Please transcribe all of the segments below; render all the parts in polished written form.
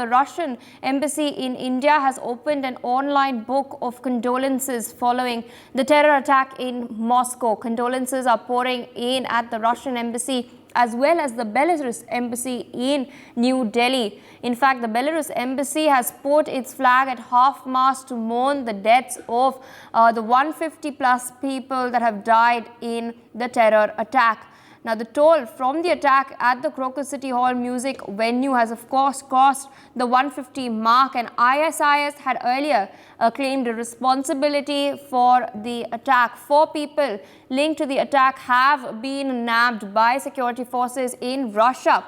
The Russian embassy in India has opened an online book of condolences following the terror attack in Moscow. Condolences are pouring in at the Russian embassy as well as the Belarus embassy in New Delhi. In fact, the Belarus embassy has put its flag at half-mast to mourn the deaths of the 150 plus people that have died in the terror attack. Now, the toll from the attack at the Crocus City Hall music venue has of course crossed the 150 mark, and ISIS had earlier claimed responsibility for the attack. 4 people linked to the attack have been nabbed by security forces in Russia.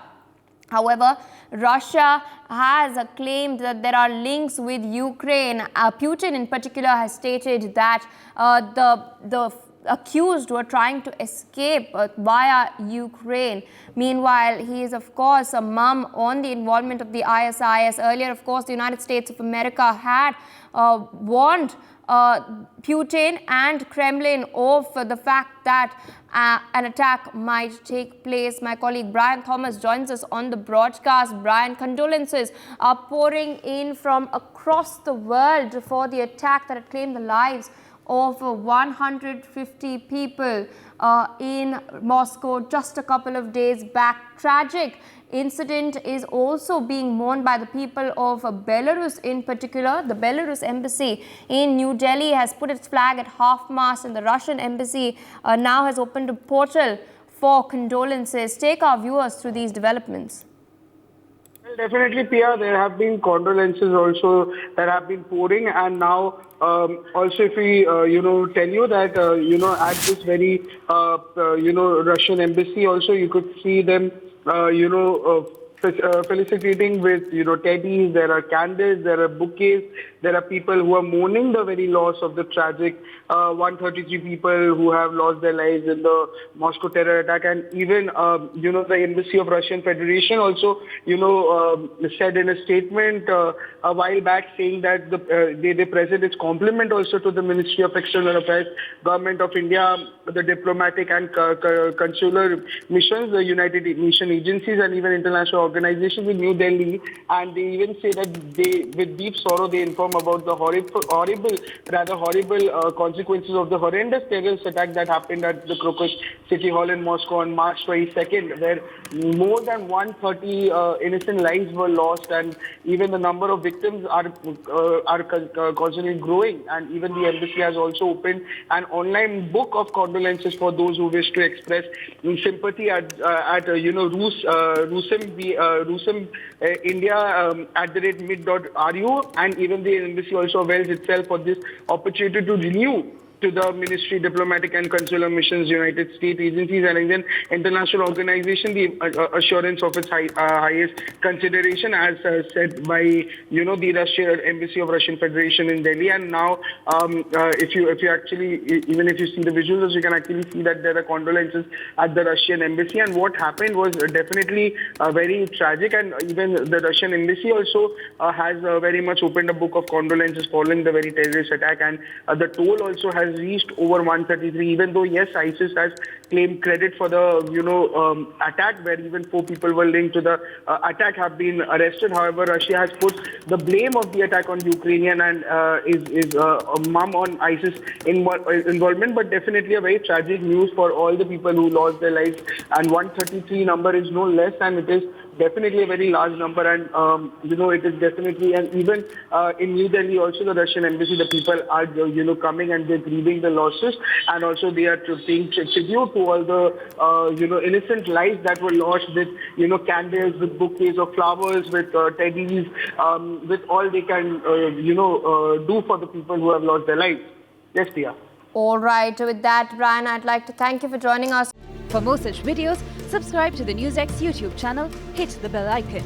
However, Russia has claimed that there are links with Ukraine. Putin in particular has stated that the accused were trying to escape via Ukraine. Meanwhile, he is of course a mum on the involvement of the ISIS. Earlier, of course, the United States of America had warned Putin and Kremlin of the fact that an attack might take place. My colleague Brian Thomas joins us on the broadcast. Brian, condolences are pouring in from across the world for the attack that had claimed the lives of 150 people in Moscow just a couple of days back. Tragic incident is also being mourned by the people of Belarus in particular. The Belarus embassy in New Delhi has put its flag at half-mast, and the Russian embassy now has opened a portal for condolences. Take our viewers through these developments. Well, definitely, Pia, there have been condolences also that have been pouring, and now also if we, tell you that, at this very, Russian embassy also, you could see them, felicitating with, teddies, there are candles, there are bouquets, there are people who are mourning the very loss of the tragic 133 people who have lost their lives in the Moscow terror attack. And even, the Embassy of Russian Federation also, said in a statement a while back saying that they present its compliment also to the Ministry of External Affairs, Government of India, the diplomatic and consular missions, the United Nations agencies, and even international organizations in New Delhi. And they even say that with deep sorrow, they inform about the horrible consequences of the horrendous terrorist attack that happened at the Crocus City Hall in Moscow on March 22nd, where more than 130 innocent lives were lost, and even the number of victims are constantly growing. And even the embassy has also opened an online book of condolences for those who wish to express sympathy at Rusem India @mid.ru, and even the embassy also avails itself for this opportunity to renew to the Ministry, Diplomatic and Consular Missions, United States agencies, and even international organization, the assurance of its highest consideration, as said by, the Russian Embassy of Russian Federation in Delhi. And now, if you actually, even if you see the visuals, you can actually see that there are condolences at the Russian Embassy. And what happened was definitely very tragic. And even the Russian Embassy also has very much opened a book of condolences following the very terrorist attack. And the toll also has reached over 133, even though, yes, ISIS has claimed credit for the, attack, where even 4 people were linked to the attack have been arrested. However, Russia has put the blame of the attack on Ukrainian and is a mum on ISIS involvement. But definitely a very tragic news for all the people who lost their lives. And 133 number is no less, and it is definitely a very large number. And, it is definitely, and even in New Delhi also, the Russian embassy, the people are, coming and they're grieving the losses. And also they are paying tribute to all the, innocent lives that were lost with, candles, with bouquets of flowers, with teddies, with all they can, do for the people who have lost their lives. Yes, Priya. All right. With that, Brian, I'd like to thank you for joining us. For more such videos, subscribe to the NewsX YouTube channel, hit the bell icon.